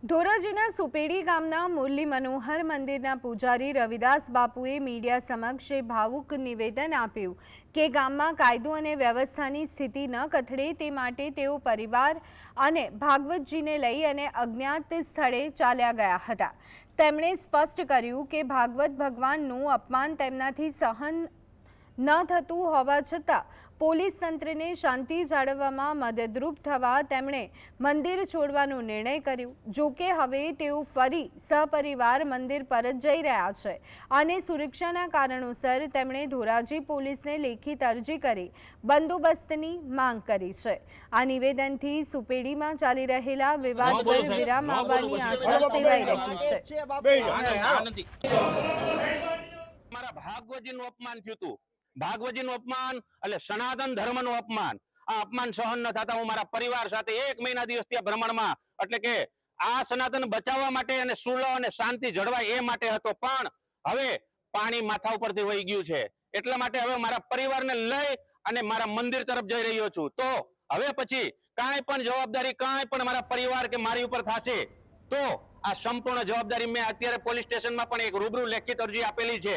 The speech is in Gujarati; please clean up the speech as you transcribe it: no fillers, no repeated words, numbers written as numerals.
ધોરાજીના સુપેડી ગામના મુરલી મનોહર મંદિરના પૂજારી રવિદાસ બાપુએ મીડિયા સમક્ષ ભાવુક નિવેદન આપ્યું કે ગામમાં કાયદો અને વ્યવસ્થાની સ્થિતિ ન કથળે તે માટે તેઓ પરિવાર અને ભાગવતજીને લઈ અને અજ્ઞાત સ્થળે ચાલ્યા ગયા હતા। તેમણે સ્પષ્ટ કર્યું કે ભાગવત ભગવાનનું અપમાન તેમનાથી સહન ન થતું હોવા છતાં પોલીસ તંત્રને શાંતિ જાળવવામાં મદદરૂપ થવા તેમણે મંદિર છોડવાનો નિર્ણય કર્યો। જો કે હવે તેઓ ફરી સપરિવાર મંદિર પરત જઈ રહ્યા છે અને સુરક્ષાના કારણોસર તેમણે ધોરાજી પોલીસને લેખિત અરજી કરી બંદોબસ્તની માંગ કરી છે। આ નિવેદનથી સુપેડીમાં ચાલી રહેલા વિવાદ પર વિરામ આવવાની આશા સેવાઈ રહી છે। ભાગવતજીનું અપમાન એટલે સનાતન ધર્મનું અપમાન। આ અપમાન સહન ન થતા હું મારા પરિવાર સાથે 1 મહિના દિવસથી આ ભ્રમણમાં એટલે કે આ સનાતન બચાવવા માટે અને સુલહ અને શાંતિ જળવાય એ માટે હતો, પણ હવે પાણી માથા ઉપરથી વહી ગયું છે। એટલા માટે હવે મારા પરિવારને લઈ અને મારા મંદિર તરફ જઈ રહ્યો છું। તો હવે પછી કાંઈ પણ જવાબદારી કાંઈ પણ મારા પરિવાર કે મારી ઉપર થશે તો આ સંપૂર્ણ જવાબદારી મેં અત્યારે પોલીસ સ્ટેશનમાં પણ એક રૂબરૂ લેખિત અરજી આપેલી છે